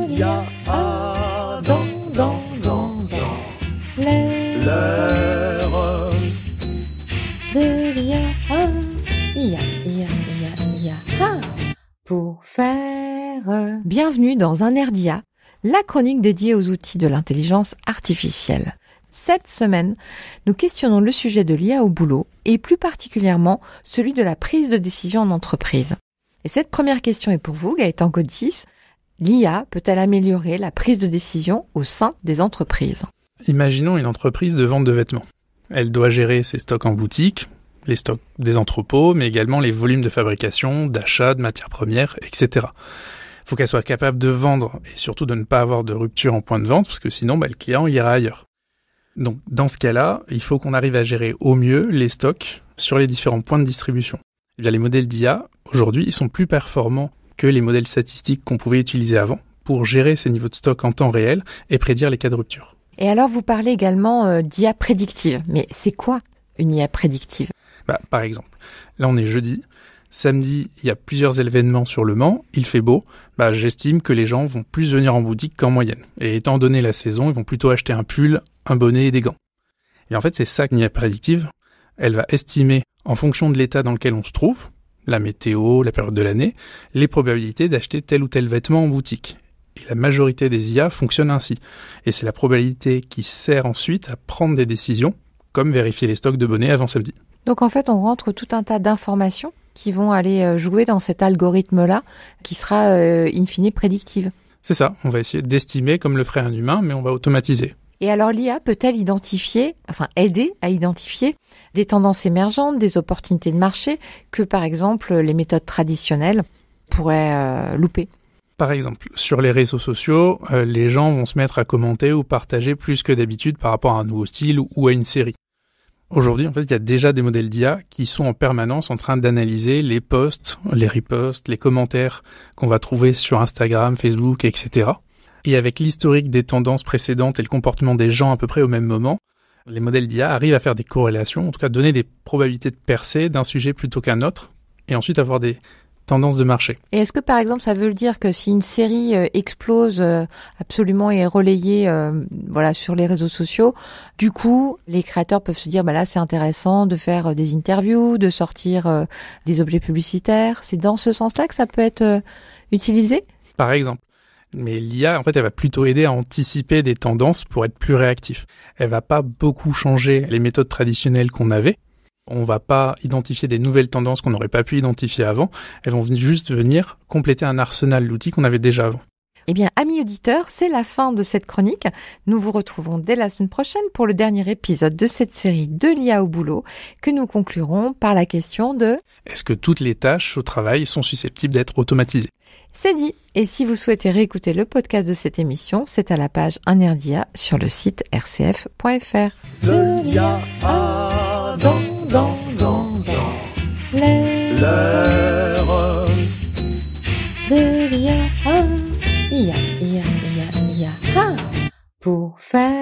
de l'IA dans l'heure de l'IA, pour faire. Bienvenue dans Un air d'IA, la chronique dédiée aux outils de l'intelligence artificielle. Cette semaine, nous questionnons le sujet de l'IA au boulot et plus particulièrement celui de la prise de décision en entreprise. Et cette première question est pour vous, Gaëtan Godis. L'IA peut-elle améliorer la prise de décision au sein des entreprises ? Imaginons une entreprise de vente de vêtements. Elle doit gérer ses stocks en boutique, les stocks des entrepôts, mais également les volumes de fabrication, d'achat, de matières premières, etc. Il faut qu'elle soit capable de vendre et surtout de ne pas avoir de rupture en point de vente, parce que sinon le client ira ailleurs. Donc dans ce cas-là, il faut qu'on arrive à gérer au mieux les stocks sur les différents points de distribution. Eh bien, les modèles d'IA, aujourd'hui, ils sont plus performants que les modèles statistiques qu'on pouvait utiliser avant pour gérer ces niveaux de stock en temps réel et prédire les cas de rupture. Et alors, vous parlez également d'IA prédictive. Mais c'est quoi une IA prédictive ? Par exemple, là on est jeudi, samedi il y a plusieurs événements sur Le Mans, il fait beau, j'estime que les gens vont plus venir en boutique qu'en moyenne. Et étant donné la saison, ils vont plutôt acheter un pull, un bonnet et des gants. Et en fait c'est ça qu'une IA prédictive, elle va estimer en fonction de l'état dans lequel on se trouve, la météo, la période de l'année, les probabilités d'acheter tel ou tel vêtement en boutique. Et la majorité des IA fonctionnent ainsi. Et c'est la probabilité qui sert ensuite à prendre des décisions, comme vérifier les stocks de bonnets avant samedi. Donc en fait, on rentre tout un tas d'informations qui vont aller jouer dans cet algorithme-là, qui sera in fine prédictive. C'est ça, on va essayer d'estimer comme le ferait un humain, mais on va automatiser. Et alors l'IA peut-elle aider à identifier des tendances émergentes, des opportunités de marché que par exemple les méthodes traditionnelles pourraient louper ? Par exemple, sur les réseaux sociaux, les gens vont se mettre à commenter ou partager plus que d'habitude par rapport à un nouveau style ou à une série. Aujourd'hui, en fait, il y a déjà des modèles d'IA qui sont en permanence en train d'analyser les posts, les reposts, les commentaires qu'on va trouver sur Instagram, Facebook, etc. Et avec l'historique des tendances précédentes et le comportement des gens à peu près au même moment, les modèles d'IA arrivent à faire des corrélations, en tout cas donner des probabilités de percée d'un sujet plutôt qu'un autre, et ensuite avoir des tendances de marché. Et est-ce que par exemple ça veut dire que si une série explose absolument et est relayée sur les réseaux sociaux, du coup les créateurs peuvent se dire là c'est intéressant de faire des interviews, de sortir des objets publicitaires. C'est dans ce sens-là que ça peut être utilisé ? Par exemple. Mais l'IA, en fait, elle va plutôt aider à anticiper des tendances pour être plus réactif. Elle va pas beaucoup changer les méthodes traditionnelles qu'on avait. On va pas identifier des nouvelles tendances qu'on n'aurait pas pu identifier avant. Elles vont juste venir compléter un arsenal d'outils qu'on avait déjà avant. Eh bien, amis auditeurs, c'est la fin de cette chronique. Nous vous retrouvons dès la semaine prochaine pour le dernier épisode de cette série de l'IA au boulot que nous conclurons par la question de « Est-ce que toutes les tâches au travail sont susceptibles d'être automatisées ?» C'est dit. Et si vous souhaitez réécouter le podcast de cette émission, c'est à la page Un air d'IA sur le site rcf.fr. De l'IA dans l'heure de l'IA, IA, pour faire